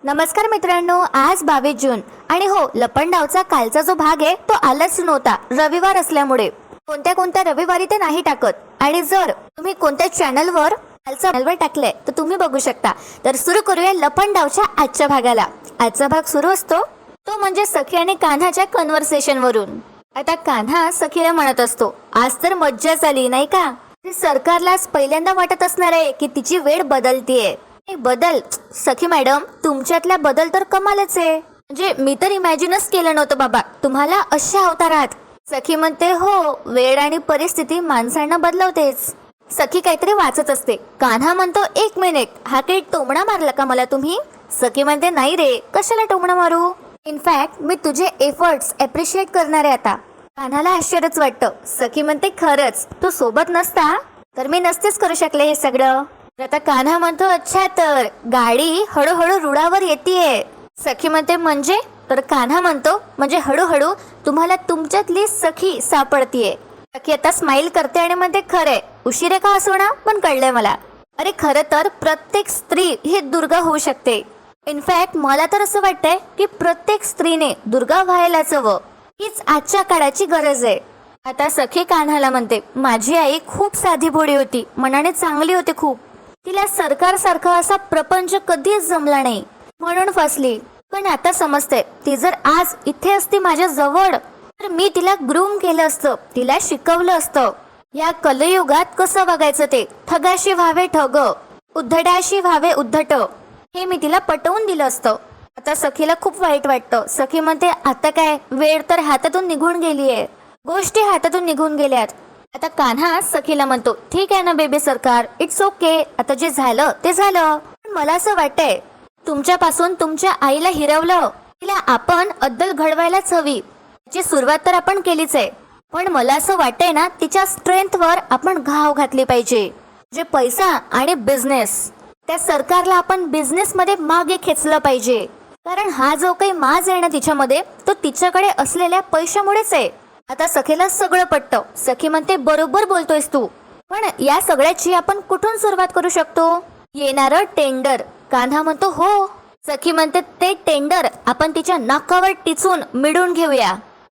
नमस्कार मित्रांनो, आज 22 जून आणि हो, लपंडावचा कालचा जो भाग आहे तो आलाच नव्हता, रविवार असल्यामुळे. कोणत्या रविवारी ते नाही टाकत आणि जर तुम्ही कोणत्या चॅनलवर कालचा टाकले तर तुम्ही बघू शकता. तर सुरू करूया लपंडावच्या आजच्या भागाला. आजचा भाग सुरू असतो तो म्हणजे सखी आणि कान्हाच्या कन्व्हर्सेशन वरून. आता कान्हा सखीला म्हणत असतो, आज तर मज्जाच आली नाही का. सरकारलाच पहिल्यांदा वाटत असणार आहे की तिची वेळ बदलतीये. बदल सखी मॅडम, तुमच्यातला बदल तर कमालच आहे. म्हणजे मी तर इमॅजिनच केलं नव्हतं बाबा तुम्हाला अशा अवतारात. सखी म्हणते, हो, वेळ आणि परिस्थिती माणसांना बदलवतेच. सखी काहीतरी वाचत असते. कान्हा म्हणतो, एक मिनिट, हा काही टोमणा मारला का मला तुम्ही? सखी म्हणते, नाही रे, कशाला टोमणा मारू. इनफॅक्ट मी तुझे एफर्ट्स अप्रिशिएट करणार आहे आता. कान्हाला आश्चर्यच वाटतं. सखी म्हणते, खरंच तू सोबत नसता तर मी नसतेच करू शकले हे सगळं. आता कान्हा म्हणतो, अच्छा, तर गाडी हळूहळू रुळावर येतेय. सखी म्हणते, म्हणजे? तर कान्हा म्हणतो, म्हणजे हळूहळू तुम्हाला तुमच्यातली सखी सापडतीये. सखी आता स्माइल करते आणि म्हणते, खरंय, उशिरे का असो ना, पण कळलंय मला. अरे खरं तर प्रत्येक स्त्री ही दुर्गा होऊ शकते. इनफॅक्ट मला तर असं वाटतंय की प्रत्येक स्त्रीने दुर्गा व्हायलाच हवं. हीच आजच्या काळाची गरज आहे. आता सखी कान्हाला म्हणते, माझी आई खूप साधी भोळी होती, मनाने चांगली होती खूप. तिला सरकारसारखा असा प्रपंच कधीच जमला नाही म्हणून फसली. पण आता समजते, ती जर आज इथे असती माझ्या जवळ तर मी तिला ग्रूम केलं असतं, तिला शिकवलं असतं. या कलयुगात कसं बघायचं ते, ठगाशी व्हावे ठग, उद्धटाशी व्हावे उद्धट, हे मी तिला पटवून दिलं असतं. आता सखीला खूप वाईट वाटतं. सखी म्हणते, आता काय, वेळ तर हातातून निघून गेलीये, गोष्टी हातातून निघून गेल्यात. आता कान्हा सखीला म्हणतो, ठीक आहे ना बेबी सरकार, इट्स ओके, आता जे झालं ते झालं. पण मला असं वाटतंय तुमच्यापासून तुमच्या आईला हिरवलं, तिला आपण अद्दल घडवायलाच हवी. त्याची सुरुवात तर आपण केलीच आहे, पण मला असं वाटतंय ना, तिच्या स्ट्रेंथवर आपण घाव घातली पाहिजे. जे पैसा आणि बिझनेस, त्या सरकारला आपण बिझनेस मध्ये मागे खेचलं पाहिजे. कारण हा जो काही माज आहे ना तिच्यामध्ये, तो तिच्याकडे असलेल्या पैशामुळेच आहे. आता सखीला सगळं पटतं. सखी म्हणते, बरोबर बोलतोयस तू, पण या सगळ्याची आपण कुठून सुरुवात करू शकतो? येणारं टेंडर. कान्हा म्हणतो, हो. सखी म्हणते, ते टेंडर आपण तिच्या नाकावर टिचून मिळवून घेऊया.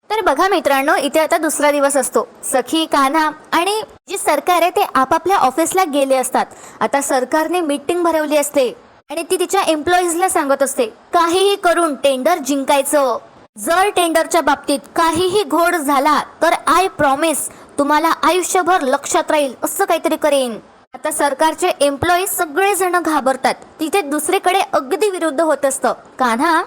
तर बघा मित्रांनो, इथे आता दुसरा दिवस असतो. सखी, कान्हा आणि जी सरकार आहे ते आपापल्या ऑफिसला गेले असतात. आता सरकारने मीटिंग भरवली असते आणि ती तिच्या एम्प्लॉईजला सांगत असते, काहीही करून टेंडर जिंकायचं. जर टेंडरच्या बाबतीत काहीही घोळ झाला तर आय प्रॉमिस तुम्हाला आयुष्यभर लक्षात राहील असं काहीतरी करेन. आता सरकारचे एम्प्लॉई सगळेजण घाबरतात. तिथे दुसरीकडे अगदी विरुद्ध होत असतं. कान्हा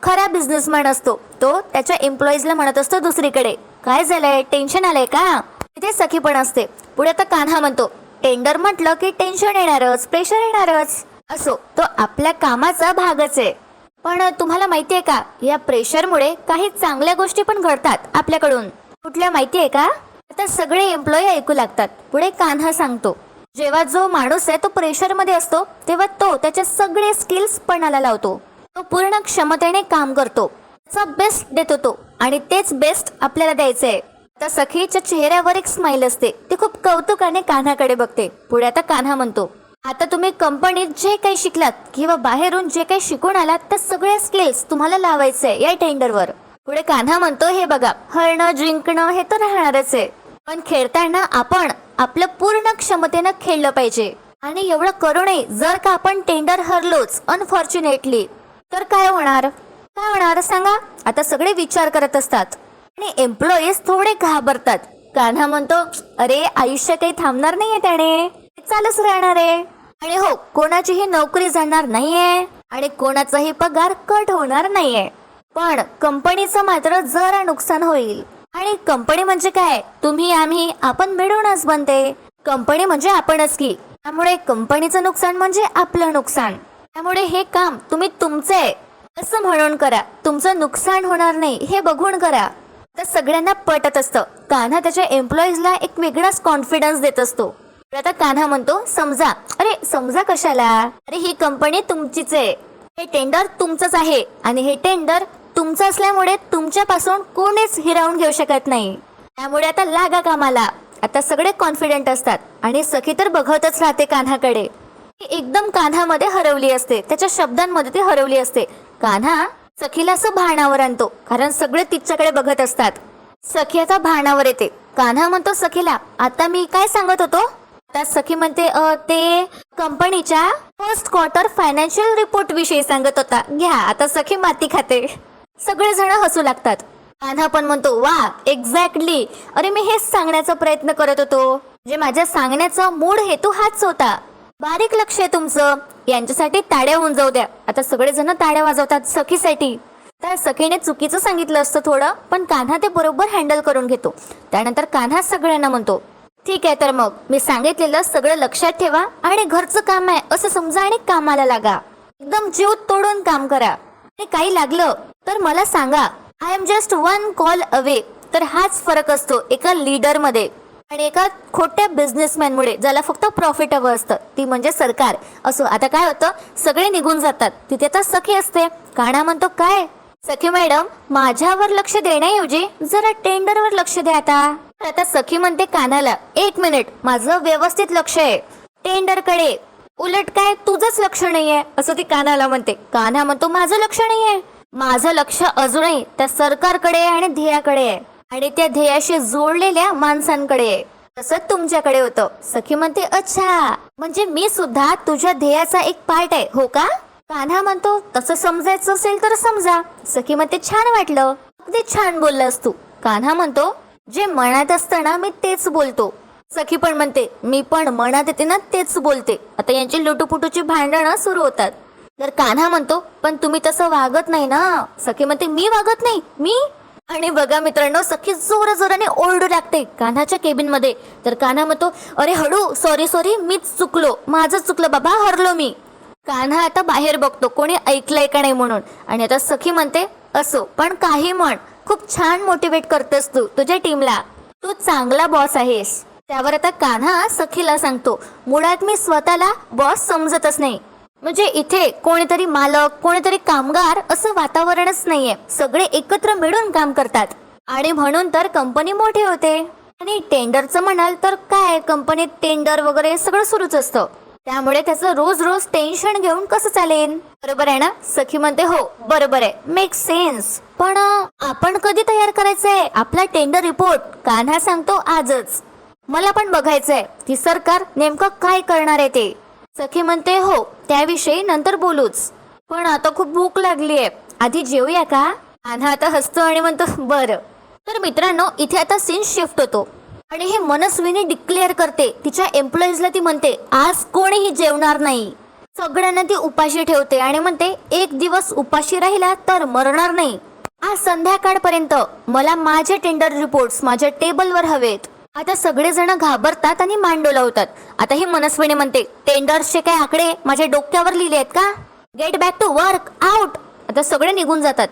खरा बिझनेसमॅन असतो. तो त्याच्या एम्प्लॉईजला म्हणत असतो दुसरीकडे, काय झालंय, टेन्शन आलंय का? तिथे सखी पण असते. पुढे आता कान्हा म्हणतो, टेंडर म्हटलं की टेन्शन येणारच, प्रेशर येणारच. असो, तो आपल्या कामाचा भागच आहे. पण तुम्हाला माहितीये का, या प्रेशरमुळे काही चांगल्या गोष्टी पण घडतात आपल्याकडून. कुठल्या माहितीये का? आता सगळे एम्प्लॉई ऐकू लागतात. पुढे कान्हा सांगतो, जेव्हा जो माणूस आहे तो प्रेशरमध्ये असतो तेव्हा तो त्याचे सगळे स्किल्स पणाला लावतो. तो पूर्ण क्षमतेने काम करतो, त्याचा बेस्ट देतो तो, आणि तेच बेस्ट आपल्याला द्यायचंय. आता सखीच्या चेहऱ्यावर एक स्माइल असते. ती खूप कौतुकाने कान्हाकडे बघते. पुढे आता कान्हा म्हणतो, आता तुम्ही कंपनीत जे काही शिकलात किंवा बाहेरून जे काही शिकून आलात त्या सगळ्या स्किल्स तुम्हाला लावायचंय या टेंडरवर. पुढे कान्हा म्हणतो, हे बघा, हरणं जिंकणं हे तर राहणारच आहे, पण खेळताना आपण आपलं पूर्ण क्षमतेनं खेळलं पाहिजे. आणि एवढं करूनही जर का आपण टेंडर हरलोच अनफॉर्च्युनेटली तर काय होणार? काय होणार सांगा? आता सगळे विचार करत असतात आणि एम्प्लॉईज थोडे घाबरतात. कान्हा म्हणतो, अरे आयुष्य काही थांबणार नाहीये, त्याने चालूच राहणार आहे. आणि हो, कोणाचीही नोकरी जाणार नाहीये आणि कोणाचाही पगार कट होणार नाहीये. पण कंपनीचं मात्र जरा नुकसान होईल. आणि कंपनी म्हणजे काय, तुम्ही आम्ही आपण मिळूनच बनते. कंपनी म्हणजे आपणच की, त्यामुळे कंपनीचं नुकसान म्हणजे आपलं नुकसान. त्यामुळे हे काम तुम्ही तुमचे असं म्हणून करा, तुमचं नुकसान होणार नाही हे बघून करा. तर सगळ्यांना पटत असतं. कान्हा त्याच्या एम्प्लॉईजला एक वेगळाच कॉन्फिडन्स देत असतो. आता कान्हा म्हणतो, समजा. अरे समजा कशाला? अरे ही कंपनी तुमचीच आहे, हे टेंडर तुमचंच आहे आणि हे टेंडर तुमचं असल्यामुळे तुमच्यापासून कोणीच हिरावून घेऊ शकत नाही. त्यामुळे आता लागा कामाला. आता सगळे कॉन्फिडंट असतात आणि सखी तर बघतच राहते कान्हाकडे. ती एकदम कान्हामध्ये हरवली असते, त्याच्या शब्दांमध्ये ती हरवली असते. कान्हा सखीला असं भानावर आणतो, कारण सगळे तिच्याकडे बघत असतात. सखी आता भानावर येते. कान्हा म्हणतो सखीला, आता मी काय सांगत होतो? आता सखी म्हणते ते कंपनीच्या फर्स्ट क्वार्टर फायनान्शियल रिपोर्ट विषयी सांगत होता. घ्या, आता सखी माती खाते. सगळेजण हसू लागतात. कान्हा पण म्हणतो, वा, एक्झॅक्टली, अरे मी हेच सांगण्याचा प्रयत्न करत होतो. जे माझ्या सांगण्याचा मूळ हेतू हाच होता. बारीक लक्ष आहे तुमचं. यांच्यासाठी टाळ्या होऊन जाऊ द्या. आता सगळेजण टाळ्या वाजवतात सखीसाठी. त्या सखीने चुकीचं सांगितलं असतं थोडं, पण कान्हा ते बरोबर हँडल करून घेतो. त्यानंतर कान्हा सगळ्यांना म्हणतो, ठीक आहे, तर मग मी सांगितलेलं सगळं लक्षात ठेवा आणि घरचं काम आहे असं समजा आणि कामाला लागा. एकदम जीव तोडून काम करा. आणि काही लागलं तर मला सांगा. I am just one call away. तर हाच फरक असतो एका लीडर मध्ये आणि एका खोट्या बिझनेसमॅन मुळे, ज्याला फक्त प्रॉफिट हवं असतं, ती म्हणजे सरकार. असो, आता काय होतं, सगळे निघून जातात. तिथे तर सखी असते. कान्हा म्हणतो, काय सखी मॅडम, माझ्यावर लक्ष देण्याऐवजी जरा टेंडरवर लक्ष द्या. आता सखी म्हणते कान्हाला, एक मिनिट, माझं व्यवस्थित लक्ष आहे टेंडरकडे. उलट काय तुझंच लक्ष नाहीये असं ती कान्हाला म्हणते. कान्हा म्हणतो, माझं लक्ष नाहीये. माझं लक्ष अजूनही त्या सरकारकडे आणि ध्येयाकडे आहे आणि त्या ध्येयाशी जोडलेल्या माणसांकडे आहे. तसंच तुमच्याकडे होतं. सखी म्हणते, अच्छा, म्हणजे मी सुद्धा तुझ्या ध्येयाचा एक पार्ट आहे, हो का? कान्हा म्हणतो, तसं समजायचं असेल तर समजा. सखी म्हणते, छान वाटलं, अगदी छान बोललास तू. कान्हा म्हणतो, जे मनात असतं ना मी तेच बोलतो. सखी पण म्हणते, मी पण मनात येते ना तेच बोलते. आता यांची लुटूपुटूची भांडणं सुरू होतात. तर कान्हा म्हणतो, पण तुम्ही तसं वागत नाही ना. सखी म्हणते, मी वागत नाही, मी? आणि बघा मित्रांनो, सखी जोराने ओरडू लागते कान्हाच्या केबिन मध्ये. तर कान्हा म्हणतो, अरे हळू, सॉरी, मीच चुकलो, माझं चुकलं बाबा, हरलो मी. कान्हा आता बाहेर बघतो कोणी ऐकलंय का नाही म्हणून. आणि आता सखी म्हणते, असो, पण काही म्हण, खूप छान मोटिवेट करतेस तू तुझ्या टीमला, तू चांगला बॉस आहेस. त्यावर आता कान्हा सखीला सांगतो, मुळात मी स्वतःला बॉस समजतच नाही. म्हणजे इथे कोणीतरी मालक, कोणीतरी कामगार असं वातावरणच नाहीये. सगळे एकत्र मिळून काम करतात आणि म्हणून तर कंपनी मोठी होते. आणि टेंडरचं म्हणाल तर काय, कंपनीत टेंडर वगैरे सगळं सुरूच असतं. त्यामुळे त्याचं रोज टेन्शन घेऊन कसं चालेल? बरोबर आहे ना? सखी म्हणते, हो बरोबर आहे, मेक सेन्स. पण आपण कधी तयार करायचंय आपला टेंडर रिपोर्ट? कान्हा सांगतो, आजच. मला पण बघायचंय की सरकार नेमकं काय करणार आहे ते. सखी म्हणते, हो, त्याविषयी नंतर बोलूच, पण आता खूप भूक लागली आहे, आधी जेवूया का? कान्हा आता हसतो आणि म्हणतो, बरं. तर मित्रांनो, इथे आता सीन शिफ्ट होतो आणि हे मनस्विनी डिक्लेअर करते तिच्या एम्प्लॉईजला. ती म्हणते, आज कोणीही जेवणार नाही. सगळ्यांना ती उपाशी ठेवते आणि म्हणते, एक दिवस उपाशी राहिला तर मरणार नाही. आज संध्याकाळपर्यंत मला माझे टेंडर रिपोर्ट्स माझ्या टेबलवर हवेत. आता सगळेजण घाबरतात आणि मान डोलावतात. आता ही मनस्विनी म्हणते, टेंडर्सचे काय आकडे माझ्या डोक्यावर लिहिले आहेत का? Get back to work, out. आता सगळे निघून जातात.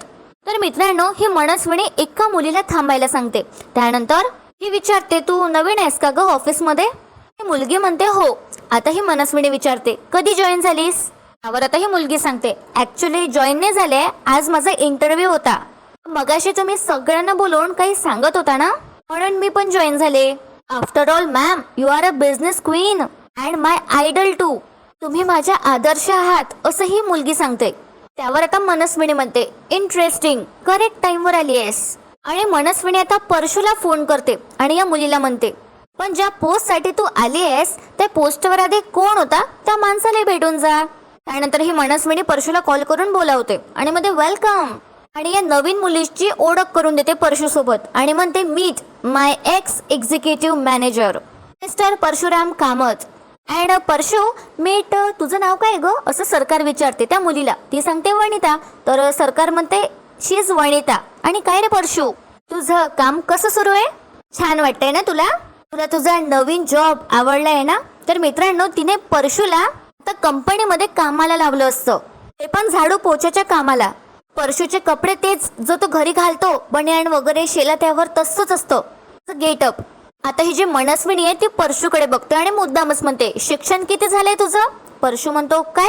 तर मित्रांनो, ही मनस्विनी एका मुलीला थांबायला सांगते. त्यानंतर ही विचारते, तू नवीन आहेस का ग ऑफिसमध्ये? ही मुलगी म्हणते, हो. आता ही मनस्विनी विचारते, कधी जॉईन झालीस? त्यावर आता ही मुलगी सांगते, ऍक्च्युली जॉईन नाही झाले, आज माझा इंटरव्ह्यू होता. मगाशी तुम्ही सगळ्यांना बोलवून काही सांगत होता ना, म्हणून मी पण जॉईन झाले. After all ma'am, you are a business queen and my idol too. तुम्ही माझ्या आदर्श आहात, असं ही मुलगी सांगते. त्यावर आता मनस्विनी म्हणते, इंटरेस्टिंग, करेक्ट टाइमवर आली आहेस. आणि मनस्विनी आता परशूला फोन करते आणि या मुलीला म्हणते, पण ज्या पोस्ट साठी तू आली आहेस त्या पोस्टवर आधी कोण होता त्या माणसाला भेटून जा. त्यानंतर ही मनस्विनी परशूला कॉल करून बोलावते आणि म्हणते, वेलकम. आणि या नवीन मुलीची ओळख करून देते परशू सोबत आणि म्हणते, meet my ex executive manager mister Parshuram Kamat. And Parshu, meet तुझं नाव काय ग असं सरकार विचारते त्या मुलीला. ती सांगते, वनिता. तर सरकार म्हणते, शी इज वनिता. आणि काय रे परशू, तुझं काम कसं सुरू आहे? छान वाटतंय ना तुला? तुला तुझा नवीन जॉब आवडलाय ना? तर मित्रांनो, तिने परशूला आता कंपनीमध्ये कामाला लावलं असतं, ते पण झाडू पोछाच्या कामाला. परशूचे कपडे तेच जो तो घरी घालतो, बनियान वगैरे शेला त्यावर तसंच असतं गेटअप. आता ही जी मनस्विनी आहे ती परशूकडे बघते आणि मुद्दामच म्हणते, शिक्षण किती झालंय तुझं? परशू म्हणतो, काय?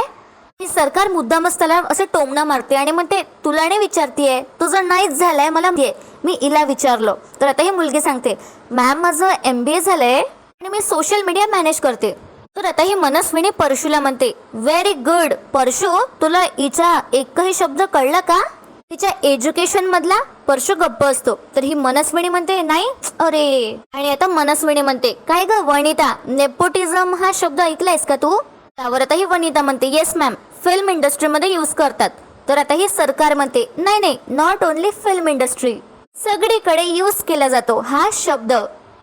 ही सरकार मुद्दामच त्याला असं टोमणा मारते आणि म्हणते, तुला नाही विचारतीये, तुझं नाहीच झालंय, मला मी हिला विचारलं. तर आता ही मुलगी सांगते, मॅम माझं MBA झालंय आणि मी सोशल मीडिया मॅनेज करते. तर आता ही मनस्विनी परशूला म्हणते, व्हेरी गुड परशू, तुला हिचा एकही शब्द कळला का? तिच्या एज्युकेशन मधला? परशू गप्प असतो. तर ही मनस्विनी म्हणते, नाही. अरे, आणि आता मनस्विनी म्हणते, काय ग वनिता, नेपोटिझम हा शब्द ऐकलायस का तू? त्यावर आता ही वनिता म्हणते, येस मॅम, फिल्म इंडस्ट्रीमध्ये यूज करतात. तर आता ही सरकार म्हणते, नाही नाही, नॉट ओनली फिल्म इंडस्ट्री, सगळीकडे यूज केला जातो हा शब्द.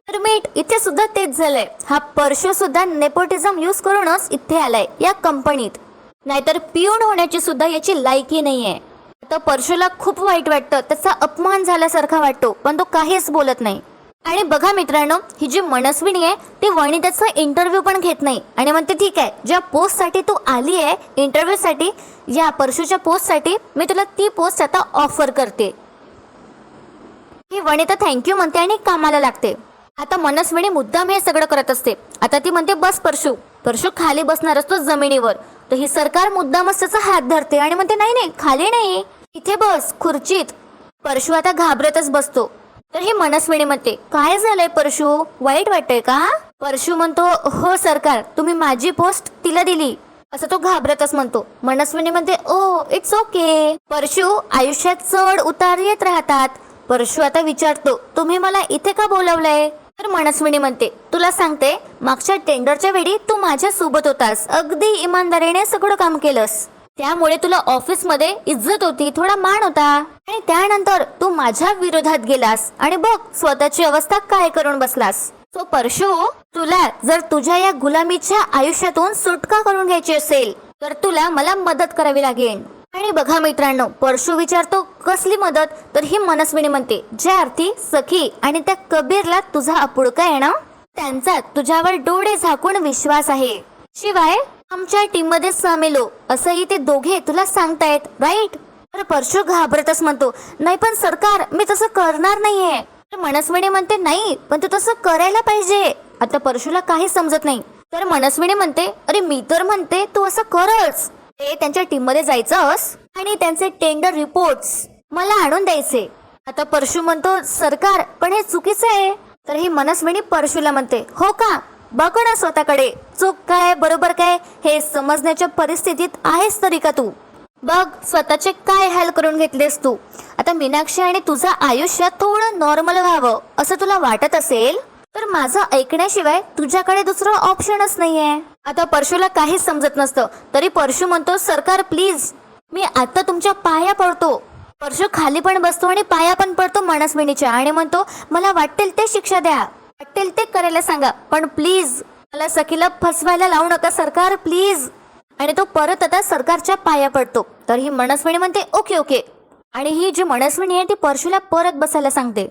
तर मीठ इथे सुद्धा तेच झालंय. हा परशू सुद्धा नेपोटिझम यूज करूनच इथे आलाय या कंपनीत, नाहीतर पिऊन होण्याची सुद्धा याची लायकी नाहीये. आता परशूला खूप वाईट वाटतं, त्याचा अपमान झाल्यासारखा वाटतो, पण तो काहीच बोलत नाही. आणि बघा मित्रांनो, ही जी मनस्विनी आहे ती वनिताचा इंटरव्ह्यू पण घेत नाही आणि म्हणते, ठीक आहे, ज्या पोस्ट साठी तू आली आहे इंटरव्ह्यू साठी, या परशूच्या पोस्ट साठी, मी तुला ती पोस्ट आता ऑफर करते. ही वनिता थँक्यू म्हणते आणि कामाला लागते. आता मनस्विनी मुद्दाम हे सगळं करत असते. आता ती म्हणते, बस परशू. परशू खाली बसणार असतो जमिनीवर. तर ही सरकार मुद्दामच त्याचा हात धरते आणि म्हणते, नाही नाही, खाली नाही, इथे बस, खुर्चीत. परशू आता घाबरतच बसतो. तर ही मनस्विनी म्हणते, काय झालंय परशू, वाईट वाटतंय का? परशू म्हणतो, हो सरकार, तुम्ही माझी पोस्ट तिला दिली, असं तो घाबरतच म्हणतो. मनस्विनी म्हणते, ओ इट्स ओके. परशू, आयुष्यात चढ उतार येत राहतात. परशू आता विचारतो, तुम्ही मला इथे का बोलवलंय? तर मनस्विनी म्हणते, तुला सांगते, मागच्या टेंडरच्या वेळी तू माझ्या सोबत होतास, अगदी इमानदारीने सगळं काम केलंस, त्यामुळे तुला ऑफिस मध्ये इज्जत होती, थोडा मान होता. आणि त्यानंतर तू माझ्या विरोधात गेलास आणि बघ स्वतःची अवस्था काय करून बसलास. सो परशू, तुला जर तुझ्या या गुलामीच्या आयुष्यातून सुटका करून घ्यायची असेल तर तुला मला मदत करावी लागेल. आणि बघा मित्रांनो, परशू विचारतो, कसली मदत? तर ही मनस्विनी म्हणते, ज्या अर्थी सखी आणि त्या कबीरला तुझा आपुलका आहे ना, त्यांचा तुझ्यावर डोळे झाकून विश्वास आहे. शिवाय आमच्या टीम मध्ये सामील हो, असंही ते दोघे तुला सांगतायत, राईट? तर परशू घाबरतच म्हणतो, नाही पण सरकार, मी तसं करणार नाहीये. तर मनस्विनी म्हणते, नाही पण तू तसं करायला पाहिजे. आता परशूला काही समजत नाही. तर मनस्विनी म्हणते, अरे मी तर म्हणते तू असं करच. ते त्यांच्या टीम मध्ये जायचंस आणि त्यांचे टेंडर रिपोर्ट्स मला आणून द्यायचे. आता परशू म्हणतो, सरकार पण हे चुकीचं आहे. तर ही मनस्विनी परशूला म्हणते, हो का, बघ ना स्वतःकडे, चूक काय बरोबर काय हे समजण्याच्या परिस्थितीत आहेस तरी का तू? बघ स्वतःचे काय हाल करून घेतलेस तू. आता मीनाक्षी आणि तुझं आयुष्य थोडं नॉर्मल व्हावं असं तुला वाटत असेल तर माझं ऐकण्याशिवाय तुझ्याकडे दुसरं ऑप्शनच नाहीये. आता परशूला काहीच समजत नसतं, तरी परशू म्हणतो, सरकार प्लीज, मी आता तुमच्या पाया पडतो. परशू खाली पण बसतो आणि पाया पण पडतो मनस्विनीच्या आणि म्हणतो, मला वाटेल ते शिक्षा द्या, वाटेल ते करायला सांगा, पण प्लीज मला सखीला फसवायला लावू नका सरकार, प्लीज. आणि तो परत आता सरकारच्या पाया पडतो. तर ही मनस्विनी म्हणते, ओके ओके. आणि ही जी मनस्विनी आहे ती परशूला परत बसायला सांगते.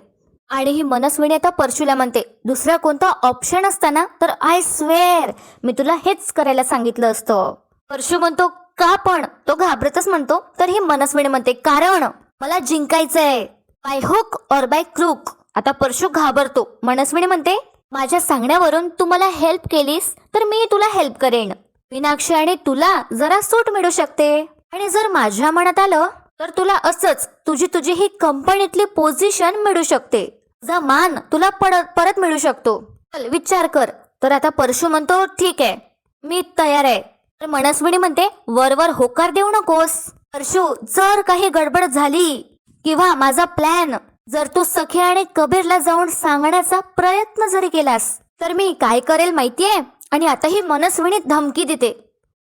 आणि ही मनस्विनी आता परशूला म्हणते, दुसरा कोणता ऑप्शन असताना तर आय स्वेअर मी तुला हेच करायला सांगितलं असतं. परशू म्हणतो, का पण? तो घाबरतच म्हणतो. तर ही मनस्विनी म्हणते, कारण मला जिंकायचंय, बाय हुक और बाय क्रूक. आता परशू घाबरतो. मनस्विनी म्हणते, माझ्या सांगण्यावरून तू मला हेल्प केलीस तर मी तुला हेल्प करेन. मीनाक्षी आणि तुला जरा सूट मिळू शकते, आणि जर माझ्या मनात आलं तर तुला असंच तुझी ही कंपनीतली पोझिशन मिळू शकते, जा मान तुला परत मिळू शकतो, चल विचार कर. तर आता परशू म्हणतो, ठीक आहे, मी तयार आहे. तर मनस्विनी म्हणते, वरवर होकार देऊ नकोस. परशू, जर काही गडबड झाली किंवा माझा प्लॅन जर तू सखी आणि कबीरला जाऊन सांगण्याचा प्रयत्न जरी केलास तर मी काय करेल माहितीये? आणि आता ही मनस्विनी धमकी देते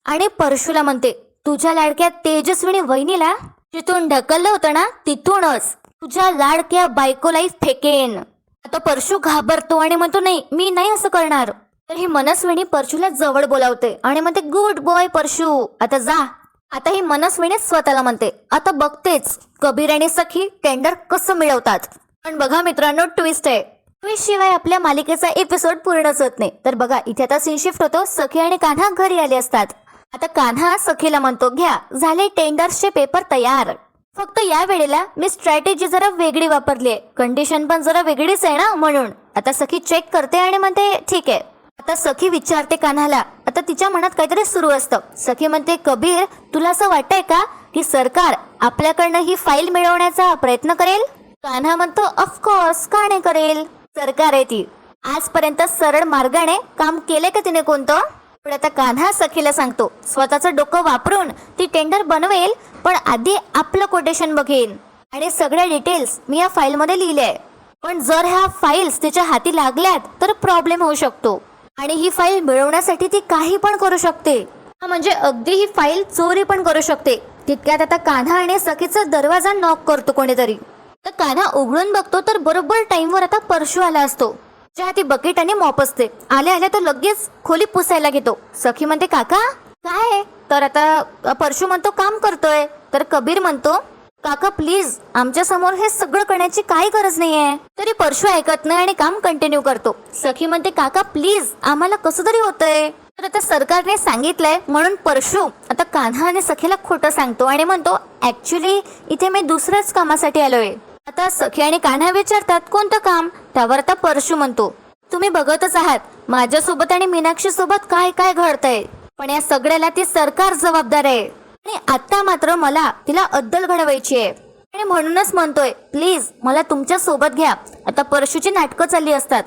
आणि परशूला म्हणते, तुझ्या लाडक्या तेजस्विनी वहिनीला जिथून ढकललं होतं ना तिथूनच तुझ्या लाडक्या बायकोलाही फेकेन. आता परशू घाबरतो आणि म्हणतो, नाही मी नाही असं करणार. तर ही मनस्विनी परशूला जवळ बोलावते आणि म्हणते, गुड बॉय परशू, आता जा. आता ही मनस्विनी स्वतःला म्हणते, आता बघतेच कबीर आणि सखी टेंडर कसं मिळवतात. पण बघा मित्रांनो, ट्विस्ट आहे. ट्विस्ट शिवाय आपल्या मालिकेचा एपिसोड पूर्णच होत नाही. तर बघा इथे आता सीन शिफ्ट होतो. सखी आणि कान्हा घरी आले असतात. आता कान्हा सखीला म्हणतो, घ्या झाले टेंडर्सचे पेपर तयार, फक्त या वेळेला मी स्ट्रॅटेजी जरा वेगळी वापरली आहे, कंडिशन पण जरा वेगळीच आहे ना म्हणून. आता सखी चेक करते आणि म्हणते, ठीक आहे. आता सखी विचारते कान्हाला, आता तिच्या मनात काहीतरी सुरू असतं. सखी म्हणते, कबीर तुला असं वाटतंय का की सरकार आपल्याकडनं ही फाईल मिळवण्याचा प्रयत्न करेल? कान्हा म्हणतो, ऑफकोर्स का नाही करेल, सरकार आहे ती. आजपर्यंत सरळ मार्गाने काम केले का तिने कोणतं? पण आता कान्हा सखीला सांगतो स्वतःचं डोकं वापरून ती टेंडर बनवेल, पण आधी आपलं कोटेशन बघेन आणि सगळ्या डिटेल्स मी या फाईलमध्ये लिहिले आहे. पण जर ह्या फाईल्स तिच्या हाती लागल्यात तर प्रॉब्लेम होऊ शकतो आणि ही फाईल मिळवण्यासाठी ती काही पण करू शकते. म्हणजे अगदी ही फाईल चोरी पण करू शकते. तितक्यात आता कान्हा आणि सखीचा दरवाजा नॉक करतो कोणीतरी. तर कान्हा उघडून बघतो तर बरोबर टाइमवर आता परशू आला असतो. त्या हाती बकेट आणि मॉप असते. आल्या आल्या तो लगेच खोली पुसायला घेतो. सखी म्हणते काका काय? तर आता परशू म्हणतो काम करतोय. तर कबीर म्हणतो काका प्लीज आमच्या समोर हे सगळं करण्याची काही गरज नाहीये. तरी परशू ऐकत नाही आणि काम कंटिन्यू करतो. सखी म्हणते काका प्लीज आम्हाला कसं तरी होतंय. तर आता सरकारने सांगितलंय म्हणून परशू आता कान्हा आणि सखीला खोटं सांगतो आणि म्हणतो ऍक्च्युली इथे मी दुसऱ्याच कामासाठी आलोय. आता सखी आणि कान्हा विचारतात कोणतं काम. त्यावर आता परशू म्हणतो तुम्ही बघतच आहात माझ्यासोबत आणि मीनाक्षी सोबत काय काय घडतंय, पण या सगळ्याला ती सरकार जबाबदार आहे आणि आता मात्र मला तिला अद्दल घडवायची आहे आणि म्हणूनच म्हणतोय प्लीज मला तुमच्या सोबत घ्या. आता परशूची नाटकं चालली असतात.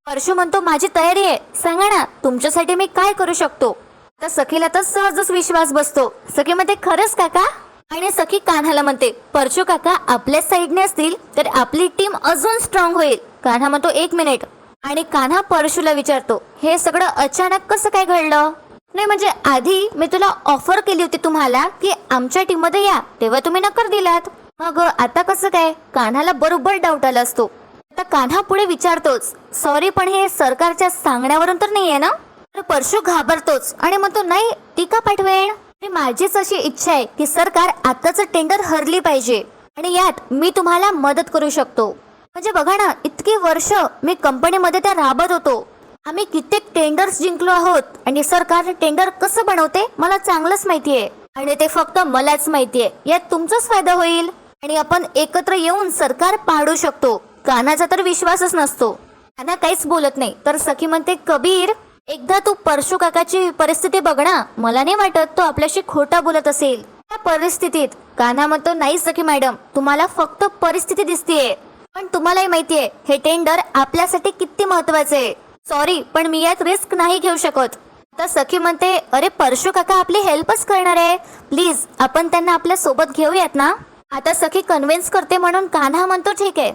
परशू म्हणतो माझी तयारी आहे, सांगा ना तुमच्यासाठी मी काय करू शकतो. तर सखीला तर सहजच विश्वास बसतो. सखी म्हणते खरंच काका. आणि सखी कान्हाला म्हणते परशू काका आपल्या साईडने असतील तर आपली टीम अजून स्ट्रॉंग होईल. कान्हा म्हणतो एक मिनिट. आणि कान्हा परशूला विचारतो हे सगळं अचानक कसं काय घडलं. नाही म्हणजे आधी मी तुला ऑफर केली होती तुम्हाला की आमच्या टीम मध्ये या, तेव्हा तुम्ही नकार दिलात. मग आता कसं काय. कान्हाला बरोबर डाऊट आला असतो. आता कान्हा पुढे विचारतोच सॉरी पण हे सरकारच्या सांगण्यावरून तर नाहीये ना. तर परशू घाबरतोच आणि म्हणतो नाही ती का पाठवेन. माझीच अशी इच्छा आहे की सरकार आताचं टेंडर हरली पाहिजे आणि यात मी तुम्हाला मदत करू शकतो. म्हणजे बघा ना इतकी वर्ष मी कंपनीमध्ये त्या राबत होतो. आम्ही कित्येक टेंडर्स जिंकलो आहोत आणि सरकार टेंडर कसं बनवते मला चांगलंच माहितीये आणि ते फक्त मलाच माहितीये. यात तुमचाच फायदा होईल आणि आपण एकत्र येऊन सरकार पाडू शकतो. कान्हाचा तर विश्वासच नसतो. कान्हा काहीच बोलत नाही. तर सखी म्हणते कबीर एकदा तू परशू काकाची परिस्थिती बघ ना, मला नाही वाटत तो आपल्याशी खोटा बोलत असेल त्या परिस्थितीत. कान्हा म्हणतो नाही सखी मॅडम तुम्हाला फक्त परिस्थिती दिसतीये, पण तुम्हालाही माहितीये हे टेंडर आपल्यासाठी किती महत्वाचे आहे. सॉरी पण मी यात रिस्क नाही घेऊ शकत. आता सखी म्हणते अरे परशू काका आपली हेल्पच करणार आहे, प्लीज आपण त्यांना आपल्या सोबत घेऊयात ना. आता सखी कन्व्हिन्स करते म्हणून कान्हा म्हणतो ठीक आहे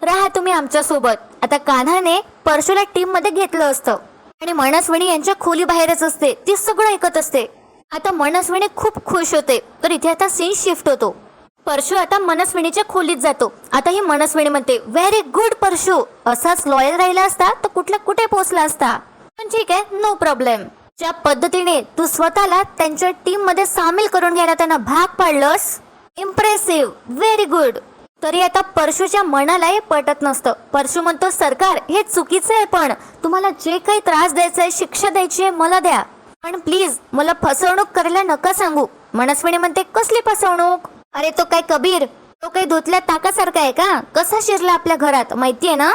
राहा तुम्ही आमच्या सोबत. आता कान्हाने परशूला टीम मध्ये घेतलं असतं आणि मनस्विनी यांच्या खोली बाहेरच असते. ती सगळं ऐकत असते. आता मनस्विनी खूप खुश होते. तर इथे आता सीन शिफ्ट होतो. परशू आता मनस्विनीच्या खोलीत जातो. आता ही मनस्विनी म्हणते व्हेरी गुड परशू, असाच लॉयल राहिला असता तर कुठल्या कुठे पोहोचला असता. पण ठीक आहे नो प्रॉब्लेम. ज्या पद्धतीने तू स्वतःला त्यांच्या टीम मध्ये सामील करून घ्यायला त्यांना भाग पाडलंस इम्प्रेसिव्ह, व्हेरी गुड. तरी आता परशूच्या मनालाही पटत नसतं. परशू म्हणतो सरकार हे चुकीचं आहे, पण तुम्हाला जे काही त्रास द्यायचा आहे शिक्षा द्यायची आहे मला द्या, पण प्लीज मला फसवणूक करायला नका सांगू. मनस्विनी म्हणते कसली फसवणूक. अरे तो काय कबीर, तो काही धुतल्या ताकासारखा आहे का, कसा शिरला आपल्या घरात माहितीये ना.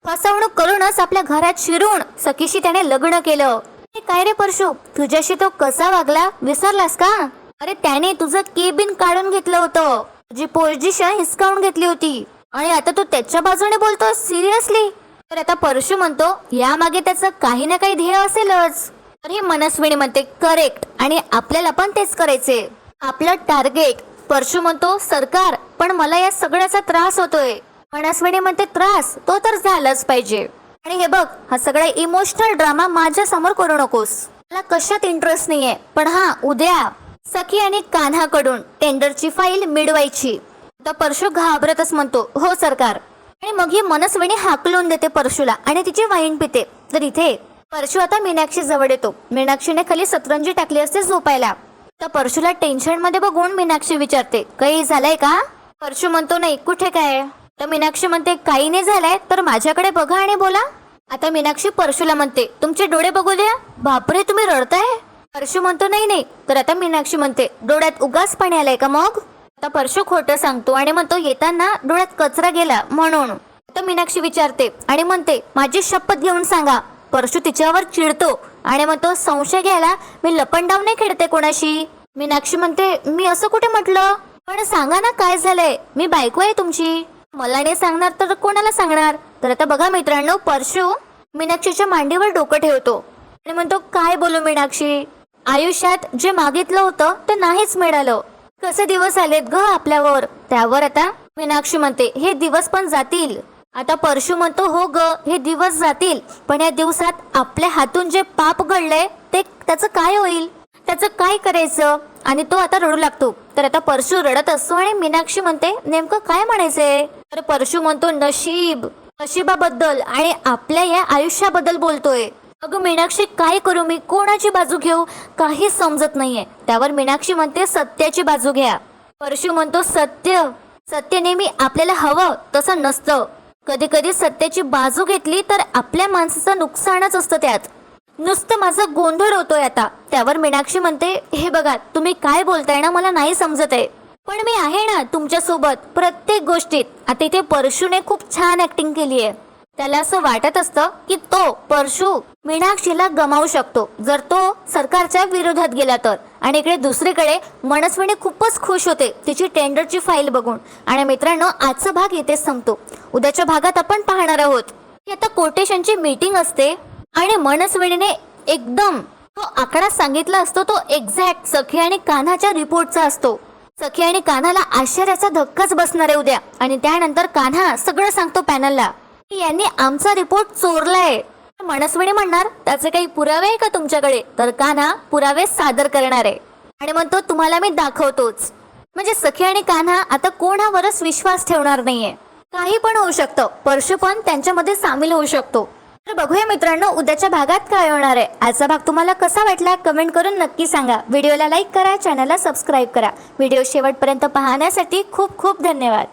फसवणूक करूनच आपल्या घरात शिरून सखीशी त्याने लग्न केलं. काय रे परशू तुझ्याशी तो कसा वागला विसरलास का. अरे त्याने तुझं केबिन काढून घेतलं होतं, तुझी पोझिशन हिसकावून घेतली होती आणि आता तू त्याच्या बाजूने बोलतो सिरियसली. तर आता परशू म्हणतो यामागे त्याचं काही ना काही ध्येय असेलच. तर ही मनस्विनी म्हणते करेक्ट आणि आपल्याला पण तेच करायचे, आपलं टार्गेट. परशू म्हणतो सरकार पण मला या सगळ्याचा त्रास होतोय. मनस्विनी म्हणते त्रास तो तर झालाच पाहिजे आणि हे बघ हा सगळा इमोशनल ड्रामा माझ्या समोर करू नकोस. मला कशात इंटरेस्ट नाहीये, पण हा उद्या सखी आणि कान्हाकडून टेंडरची फाईल मिळवायची. तर परशू घाबरतच म्हणतो हो सरकार. आणि मग ही मनस्विनी हाकलून देते परशूला आणि तिची वाईन पिते. तर इथे परशू आता मीनाक्षी जवळ येतो. मीनाक्षीने खाली सतरंजी टाकली असते झोपायला. तर परशूला टेन्शन मध्ये बघून मीनाक्षी विचारते काही झालंय का. परशू म्हणतो नाही कुठे काय. तर मीनाक्षी म्हणते काही नाही झालंय तर माझ्याकडे बघा आणि बोला. आता मीनाक्षी परशूला म्हणते तुमचे डोळे बघू द्या. बापरे तुम्ही रडताय. परशू म्हणतो नाही नाही. तर आता मीनाक्षी म्हणते डोळ्यात उगाच पाणी आलंय का मग. आता परशू खोटं सांगतो आणि म्हणतो येताना डोळ्यात कचरा गेला म्हणून. आता मीनाक्षी विचारते आणि म्हणते माझी शपथ घेऊन सांगा. परशू तिच्यावर चिडतो आणि म्हणतो संशय घ्यायला मी लपंडाव नाही खेळते कोणाशी. मीनाक्षी म्हणते मी असं कुठे म्हटलं, पण सांगा ना काय झालंय, मी बायको आहे तुमची. मला नाही सांगणार तर कोणाला सांगणार. तर आता बघा मित्रांनो परशू मीनाक्षीच्या मांडीवर डोकं ठेवतो आणि म्हणतो काय बोलू मीनाक्षी, आयुष्यात जे मागितलं होतं ते नाहीच मिळालं. कसे दिवस आलेत ग आपल्यावर. त्यावर आता मीनाक्षी म्हणते हे दिवस पण जातील. आता परशू म्हणतो हो ग हे दिवस जातील, पण या दिवसात आपल्या हातून जे पाप घडलंय ते त्याचं काय होईल, त्याचं काय करायचं. आणि तो आता रडू लागतो. तर आता परशू रडत असतो आणि मीनाक्षी म्हणते नेमकं काय म्हणायचंय. तर परशू म्हणतो नशिबाबद्दल आणि आपल्या या आयुष्याबद्दल बोलतोय. अगं मीनाक्षी काय करू मी, कोणाची बाजू घेऊ, काही समजत नाहीये. त्यावर मीनाक्षी म्हणते सत्याची बाजू घ्या. परशू म्हणतो सत्य नेहमी आपल्याला हवं तसं नसतं. कधी कधी सत्याची बाजू घेतली तर आपल्या माणसाचं नुकसानच असतं त्यात. नुसतं माझं गोंधळ होतोय आता. त्यावर मीनाक्षी म्हणते हे बघा तुम्ही काय बोलताय ना मला नाही समजत आहे, पण मी आहे ना तुमच्या सोबत प्रत्येक गोष्टीत. आता इथे परशूने खूप छान ऍक्टिंग केली आहे. त्याला असं वाटत असतं की तो परशू मीनाक्षीला गमावू शकतो जर तो सरकारच्या विरोधात गेला तर. आणि इकडे दुसरीकडे मनस्विनी खूपच खुश होते तिची टेंडरची फाईल बघून. आणि मित्रांनो आजचा भाग इथेच संपतो. उद्याच्या भागात आपण पाहणार आहोत की आता कोटेशनची मीटिंग असते आणि मनस्विनीने एकदम तो आकडा सांगितला असतो तो एक्झॅक्ट सखी आणि कान्हाच्या रिपोर्टचा असतो. सखी आणि कान्हाला आश्चर्याचा धक्काच बसणार आहे उद्या. आणि त्यानंतर कान्हा सगळं सांगतो पॅनलला की यांनी आमचा रिपोर्ट चोरलाय. मनस्विनी म्हणणार त्याचे काही पुरावे आहे का तुमच्याकडे. तर कान्हा पुरावे सादर करणार आहे आणि म्हणतो तुम्हाला मी दाखवतोच. म्हणजे सखी आणि कान्हा आता कोणावरच विश्वास ठेवणार नाहीये. काही पण होऊ शकतं, परशू पण त्यांच्यामध्ये सामील होऊ शकतो. तर बघूया मित्रांनो उद्याच्या भागात काय होणार आहे. आजचा भाग तुम्हाला कसा वाटला कमेंट करून नक्की सांगा. व्हिडिओला लाईक करा, चॅनलला सबस्क्राईब करा. व्हिडिओ शेवटपर्यंत पाहण्यासाठी खूप खूप धन्यवाद.